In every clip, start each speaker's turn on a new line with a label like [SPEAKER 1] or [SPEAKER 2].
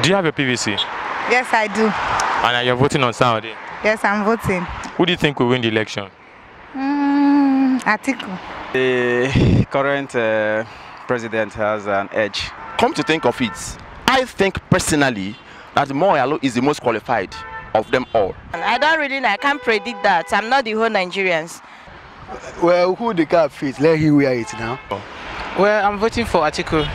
[SPEAKER 1] Do you have a PVC?
[SPEAKER 2] Yes, I do.
[SPEAKER 1] And you're voting on Saturday?
[SPEAKER 2] Yes, I'm voting.
[SPEAKER 1] Who do you think will win the election?
[SPEAKER 2] Atiku.
[SPEAKER 3] The current president has an edge.
[SPEAKER 4] Come to think of it, I think personally that Moyalo is the most qualified of them all.
[SPEAKER 5] I don't really know. I can't predict that. I'm not the whole Nigerians.
[SPEAKER 6] Well, who the cap fits? Let him wear it now.
[SPEAKER 7] Well, I'm voting for Atiku.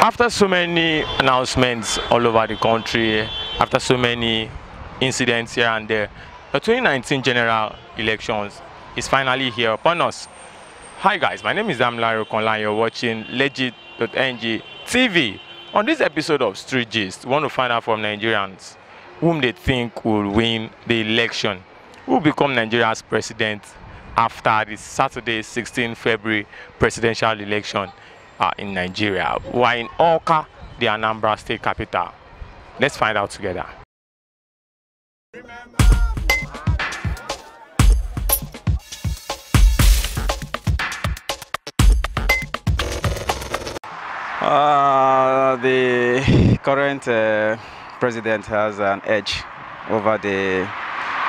[SPEAKER 1] After so many announcements all over the country, after so many incidents here and there, the 2019 general elections is finally here upon us. Hi guys, my name is Anambra and you're watching legit.ng TV. On this episode of Street Gist, we want to find out from Nigerians whom they think will win the election, who will become Nigeria's president after the Saturday 16 February presidential election in Nigeria. We are in Awka, the Anambra state capital. Let's find out together.
[SPEAKER 3] The current president has an edge over the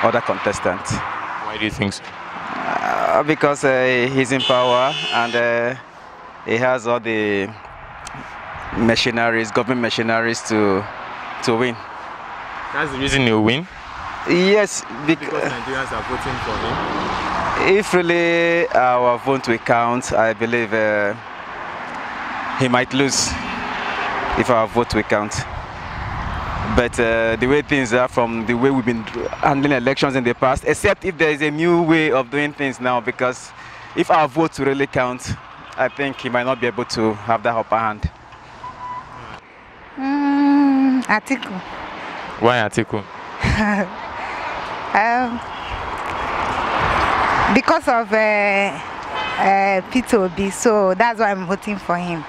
[SPEAKER 3] other contestants.
[SPEAKER 1] Why do you think so?
[SPEAKER 3] Because he's in power and he has all the machineries, government machineries to win.
[SPEAKER 1] That's the reason he'll win?
[SPEAKER 3] Yes,
[SPEAKER 1] because Nigerians are voting for him.
[SPEAKER 3] If really our vote will count, I believe he might lose if our vote will count. But the way things are, from the way we've been handling elections in the past, except if there is a new way of doing things now, because if our votes really count, I think he might not be able to have that upper hand.
[SPEAKER 2] Atiku.
[SPEAKER 1] Why Atiku?
[SPEAKER 2] Because of Peter Obi, so that's why I'm voting for him,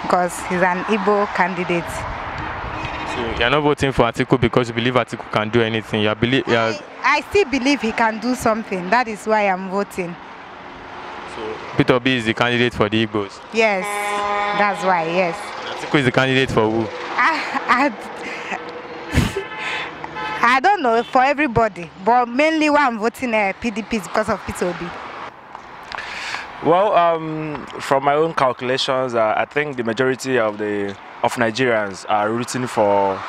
[SPEAKER 2] because he's an Igbo candidate.
[SPEAKER 1] So you're not voting for Atiku because you believe Atiku can do anything?
[SPEAKER 2] I still believe he can do something. That is why I'm voting.
[SPEAKER 1] So Peter Obi is the candidate for the Igbos?
[SPEAKER 2] Yes, that's why, yes.
[SPEAKER 1] Atiku is the candidate for who?
[SPEAKER 2] I don't know, for everybody, but mainly why I'm voting PDP is because of Peter Obi.
[SPEAKER 8] Well, from my own calculations, I think the majority of Nigerians are rooting for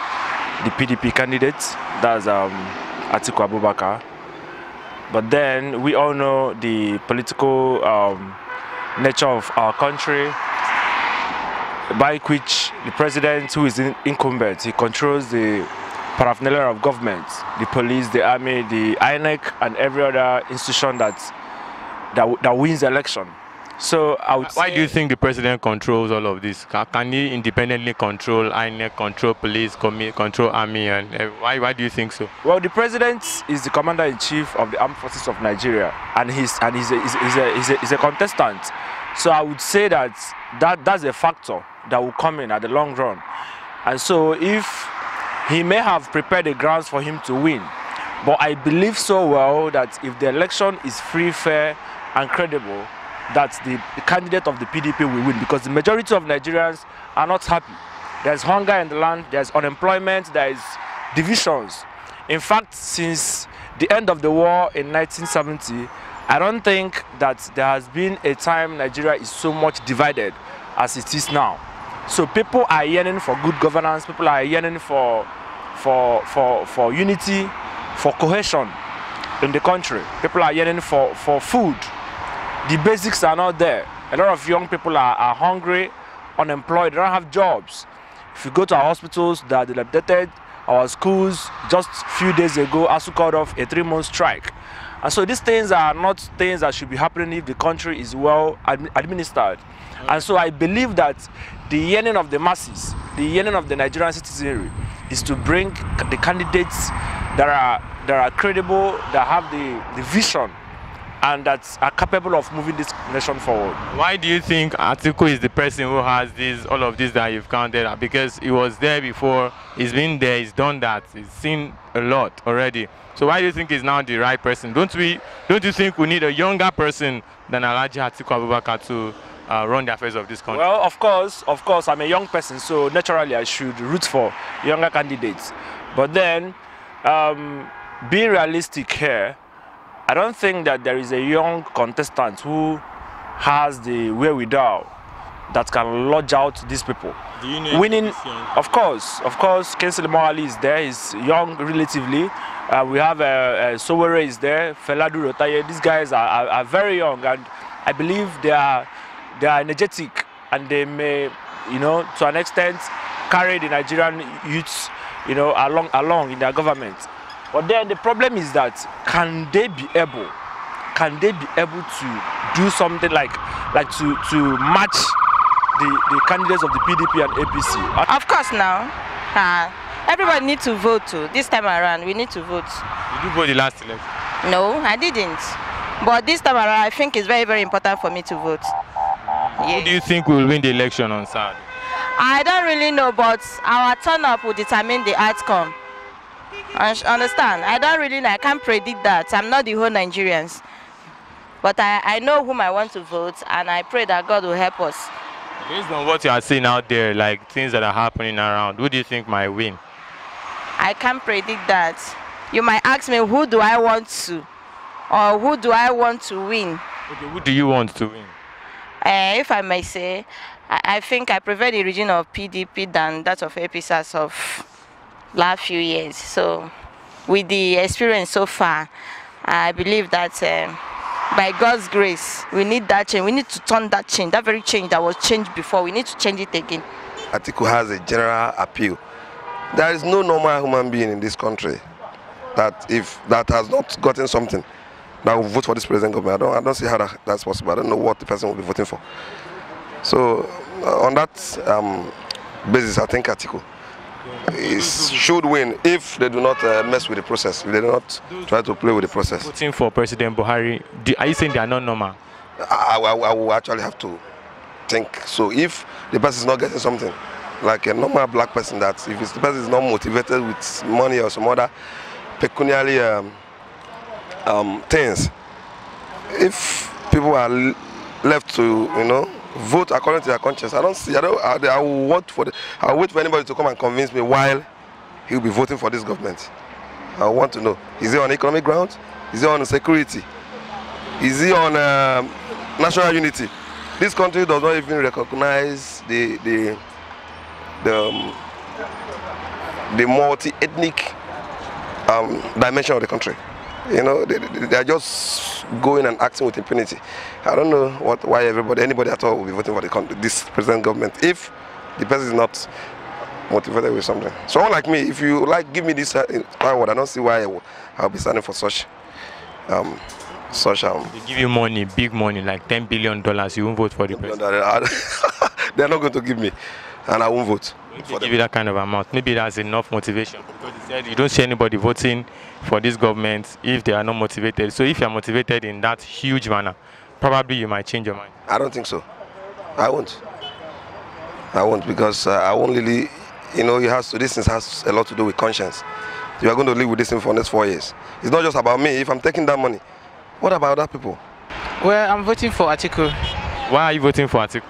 [SPEAKER 8] the PDP candidate, that's Atiku Abubakar. But then we all know the political nature of our country, by which the president, who is incumbent, he controls the paraphernalia of government, the police, the army, the INEC, and every other institution that wins the election. So I would
[SPEAKER 1] Why do you think the president controls all of this? Can he independently control INEC, control police, control army, and why do you think so?
[SPEAKER 8] Well, the president is the commander-in-chief of the armed forces of Nigeria, and he's a contestant. So I would say that's a factor that will come in at the long run. And so if he may have prepared the grounds for him to win, but I believe so well that if the election is free, fair, and credible, that the candidate of the PDP will win, because the majority of Nigerians are not happy. There's hunger in the land, there's unemployment, there's divisions. In fact, since the end of the war in 1970, I don't think that there has been a time Nigeria is so much divided as it is now. So people are yearning for good governance, people are yearning for unity, for cohesion in the country. People are yearning for food. The basics are not there. A lot of young people are hungry, unemployed, they don't have jobs. If you go to our hospitals, they are dilapidated. Our schools, just a few days ago, ASU called off a 3-month strike. And so these things are not things that should be happening if the country is well administered. And so I believe that the yearning of the masses, the yearning of the Nigerian citizenry, is to bring the candidates that are credible, that have the vision and that are capable of moving this nation forward.
[SPEAKER 1] Why do you think Atiku is the person who has all of this that you've counted? Because he was there before, he's been there, he's done that, he's seen a lot already. So why do you think he's now the right person? Don't you think we need a younger person than Alhaji Atiku Abubakar to run the affairs of this country?
[SPEAKER 8] Well, of course, I'm a young person, so naturally I should root for younger candidates. But then, being realistic here, I don't think that there is a young contestant who has the wherewithal that can lodge out these people.
[SPEAKER 1] Do you know
[SPEAKER 8] winning? Of course, Kingsley Moghalu is there. He's young relatively. We have Sowore is there. Feladu Rotaye. These guys are very young, and I believe they are energetic, and they may, to an extent, carry the Nigerian youths, along in their government. But then the problem is that can they be able to do something like to match the candidates of the PDP and APC?
[SPEAKER 5] Of course now. Everybody needs to vote too. This time around, we need to vote.
[SPEAKER 1] Did you vote the last election?
[SPEAKER 5] No, I didn't. But this time around, I think it's very, very important for me to vote.
[SPEAKER 1] Who do you think will win the election on Saturday?
[SPEAKER 5] I don't really know, but our turn-up will determine the outcome. Understand? I don't really know. I can't predict that. I'm not the whole Nigerians. But I know whom I want to vote, and I pray that God will help us.
[SPEAKER 1] Based on what you are seeing out there, like things that are happening around, who do you think might win?
[SPEAKER 5] I can't predict that. You might ask me, who do I want to? Or who do I want to win?
[SPEAKER 1] Okay, who do you want to win?
[SPEAKER 5] If I may say, I think I prefer the region of PDP than that of APC as of last few years. So, with the experience so far, I believe that by God's grace, we need that change. We need to turn that change, that very change that was changed before. We need to change it again.
[SPEAKER 9] Atiku has a general appeal. There is no normal human being in this country that has not gotten something that will vote for this present government. I don't see how that's possible. I don't know what the person will be voting for. So on that basis, I think Atiku should win if they do not mess with the process, if they do not try to play with the process.
[SPEAKER 1] Voting for President Buhari, are you saying they are not normal?
[SPEAKER 9] I will actually have to think. So if the person is not getting something, like a normal black person, that if the person is not motivated with money or some other pecuniary things, if people are left to vote according to their conscience, I will wait for anybody to come and convince me while he will be voting for this government. I want to know, is he on economic grounds? Is he on security? Is he on national unity? This country does not even recognize the multi-ethnic dimension of the country. They are just going and acting with impunity. I don't know why anybody at all will be voting for this present government if the person is not motivated with something. Someone like me, if you give me this award, I don't see why I'll be standing for such.
[SPEAKER 1] They give you money, big money, like $10 billion. You won't vote for the president.
[SPEAKER 9] They are not going to give me, and I won't vote.
[SPEAKER 1] If they give you that kind of amount, maybe that's enough motivation. Because you said you don't see anybody voting for this government if they are not motivated. So if you are motivated in that huge manner, probably you might change your mind.
[SPEAKER 9] I don't think so. I won't. Because I won't really, this thing has a lot to do with conscience. You are going to live with this thing for the next 4 years. It's not just about me. If I'm taking that money, what about other people?
[SPEAKER 7] Well, I'm voting for Atiku.
[SPEAKER 1] Why are you voting for Atiku?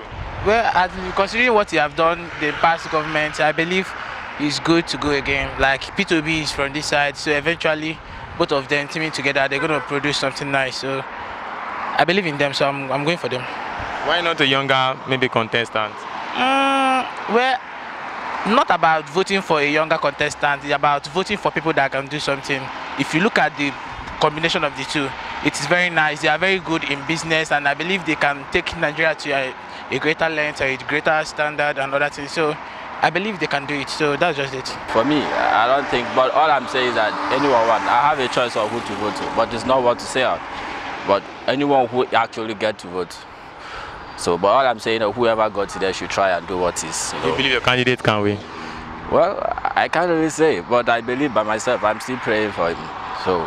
[SPEAKER 7] Well, considering what you have done the past government, I believe it's good to go again. Like P2B is from this side, so eventually both of them teaming together, they're going to produce something nice. So I believe in them, so I'm going for them.
[SPEAKER 1] Why not a younger, maybe contestant?
[SPEAKER 7] Well, not about voting for a younger contestant, it's about voting for people that can do something. If you look at the combination of the two, it is very nice. They are very good in business, and I believe they can take Nigeria to a greater length, a greater standard and other things. So I believe they can do it. So that's just it.
[SPEAKER 10] For me, I don't think, but all I'm saying is that anyone I have a choice of who to vote to, but it's not what to say out. But anyone who actually get to vote. So, but all I'm saying is whoever got to there should try and do what is.
[SPEAKER 1] You believe your candidate can win?
[SPEAKER 10] Well, I can't really say, but I believe by myself. I'm still praying for him. So,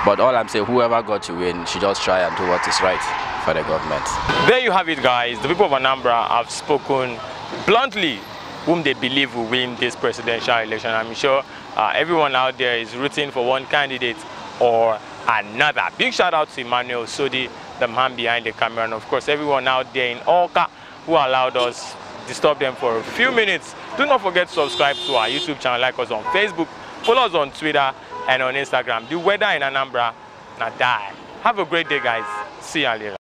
[SPEAKER 10] But all I'm saying, whoever got to win should just try and do what is right for the government.
[SPEAKER 1] There you have it, guys. The people of Anambra have spoken bluntly whom they believe will win this presidential election. I'm sure everyone out there is rooting for one candidate or another. Big shout out to Emmanuel Sodi, the man behind the camera, and of course everyone out there in Oka who allowed us disturb them for a few minutes. Do not forget to subscribe to our YouTube channel, like us on Facebook, follow us on Twitter and on Instagram. The weather in Anambra, now die. Have a great day, guys. See you later.